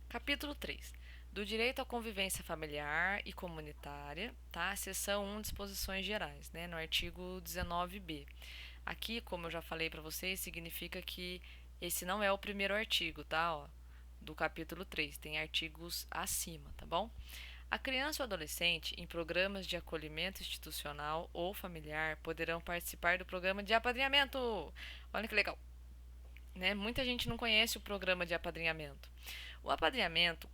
Capítulo 3. Do direito à convivência familiar e comunitária, tá? Seção 1, disposições gerais, né? No artigo 19b. Aqui, como eu já falei para vocês, significa que esse não é o primeiro artigo, tá? Ó, do capítulo 3. Tem artigos acima, tá bom? A criança ou adolescente, em programas de acolhimento institucional ou familiar, poderão participar do programa de apadrinhamento. Olha que legal, né? Muita gente não conhece o programa de apadrinhamento. O apadrinhamento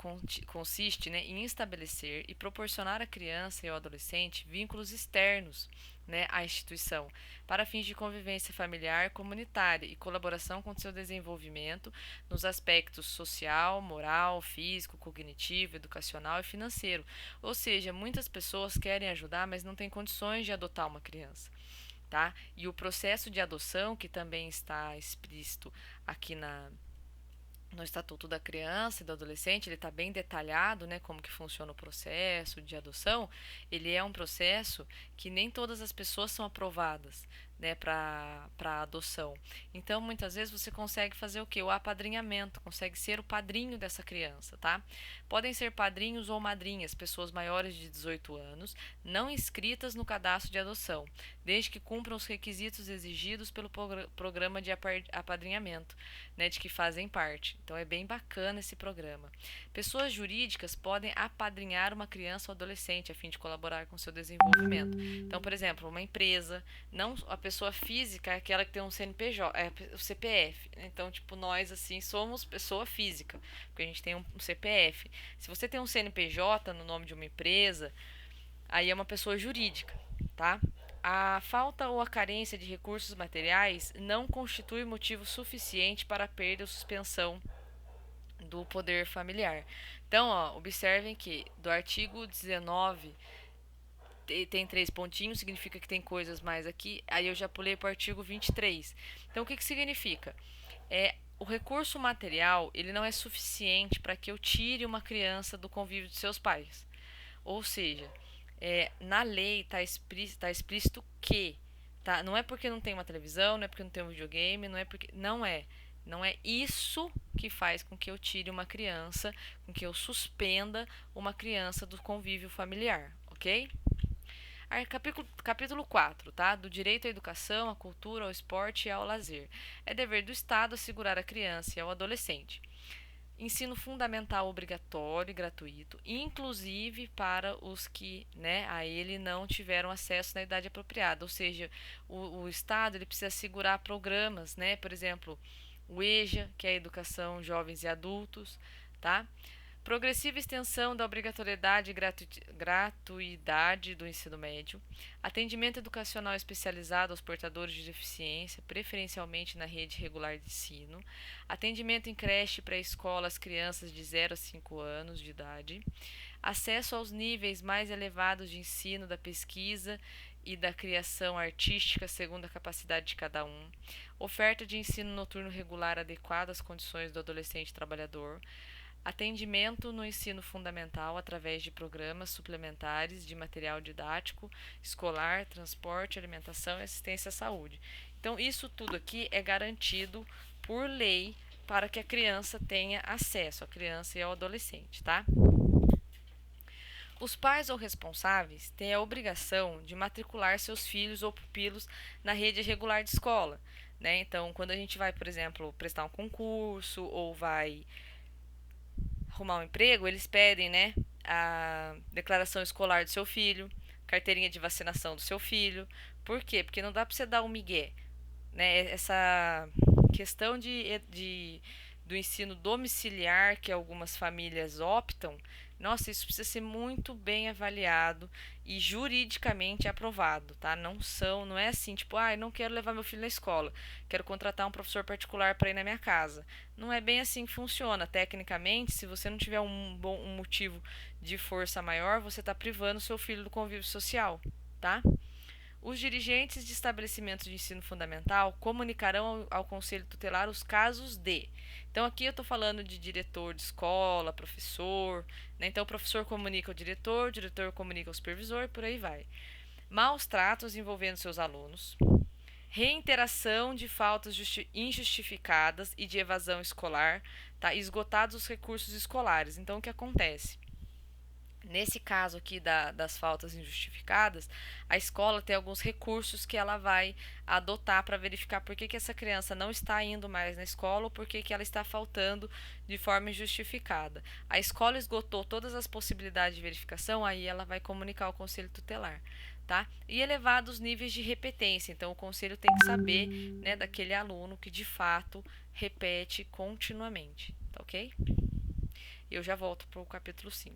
consiste, né, em estabelecer e proporcionar à criança e ao adolescente vínculos externos, né, à instituição, para fins de convivência familiar, comunitária e colaboração com seu desenvolvimento nos aspectos social, moral, físico, cognitivo, educacional e financeiro. Ou seja, muitas pessoas querem ajudar, mas não têm condições de adotar uma criança. Tá? E o processo de adoção, que também está explícito aqui no Estatuto da Criança e do Adolescente, ele está bem detalhado, né, como que funciona o processo de adoção. Ele é um processo que nem todas as pessoas são aprovadas, né, para adoção. Então, muitas vezes você consegue fazer o quê? O apadrinhamento, consegue ser o padrinho dessa criança, tá? Podem ser padrinhos ou madrinhas, pessoas maiores de 18 anos, não inscritas no cadastro de adoção, desde que cumpram os requisitos exigidos pelo programa de apadrinhamento, né, de que fazem parte. Então é bem bacana esse programa. Pessoas jurídicas podem apadrinhar uma criança ou adolescente a fim de colaborar com seu desenvolvimento. Então, por exemplo, uma empresa, não a pessoa física é aquela que tem um CNPJ, o CPF. Então, tipo, nós assim somos pessoa física, porque a gente tem um CPF. Se você tem um CNPJ no nome de uma empresa, aí é uma pessoa jurídica, tá? A falta ou a carência de recursos materiais não constitui motivo suficiente para a perda ou suspensão do poder familiar. Então, ó, observem que do artigo 19 tem três pontinhos, significa que tem coisas mais aqui. Aí eu já pulei para o artigo 23. Então, o que significa? O recurso material ele não é suficiente para que eu tire uma criança do convívio de seus pais. Ou seja, na lei tá explícito que, tá? Não é porque não tem uma televisão, não é porque não tem um videogame, não é porque. Não é. Não é isso que faz com que eu tire uma criança, com que eu suspenda uma criança do convívio familiar, ok? Capítulo 4, tá? Do direito à educação, à cultura, ao esporte e ao lazer. É dever do Estado assegurar à criança e ao adolescente ensino fundamental obrigatório e gratuito, inclusive para os que, né, a ele não tiveram acesso na idade apropriada. Ou seja, o Estado ele precisa assegurar programas, né? Por exemplo, o EJA, que é a Educação Jovens e Adultos, tá? Progressiva extensão da obrigatoriedade e gratuidade do ensino médio, atendimento educacional especializado aos portadores de deficiência, preferencialmente na rede regular de ensino, atendimento em creche pré-escola às crianças de 0 a 5 anos de idade, acesso aos níveis mais elevados de ensino da pesquisa e da criação artística segundo a capacidade de cada um, oferta de ensino noturno regular adequada às condições do adolescente trabalhador, atendimento no ensino fundamental através de programas suplementares de material didático, escolar, transporte, alimentação e assistência à saúde. Então, isso tudo aqui é garantido por lei para que a criança tenha acesso, a criança e ao adolescente, tá? Os pais ou responsáveis têm a obrigação de matricular seus filhos ou pupilos na rede regular de escola, né? Então, quando a gente vai, por exemplo, prestar um concurso ou vai arrumar um emprego, eles pedem, né, a declaração escolar do seu filho, carteirinha de vacinação do seu filho. Por quê? Porque não dá para você dar um migué, né? Essa questão do ensino domiciliar que algumas famílias optam, nossa, isso precisa ser muito bem avaliado e juridicamente aprovado, tá? Não é assim, tipo, ah, eu não quero levar meu filho na escola, quero contratar um professor particular para ir na minha casa. Não é bem assim que funciona. Tecnicamente, se você não tiver um motivo de força maior, você está privando seu filho do convívio social, tá? Os dirigentes de estabelecimentos de ensino fundamental comunicarão ao Conselho Tutelar os casos de. Então, aqui eu estou falando de diretor de escola, professor, né? Então, o professor comunica ao diretor, o diretor comunica ao supervisor, por aí vai. Maus tratos envolvendo seus alunos, reiteração de faltas injustificadas e de evasão escolar, tá? Esgotados os recursos escolares. Então, o que acontece? Nesse caso aqui das faltas injustificadas, a escola tem alguns recursos que ela vai adotar para verificar por que essa criança não está indo mais na escola ou por que ela está faltando de forma injustificada. A escola esgotou todas as possibilidades de verificação, aí ela vai comunicar ao conselho tutelar. Tá? E elevados níveis de repetência. Então, o conselho tem que saber, né, daquele aluno que de fato repete continuamente. Tá ok? Eu já volto para o capítulo 5.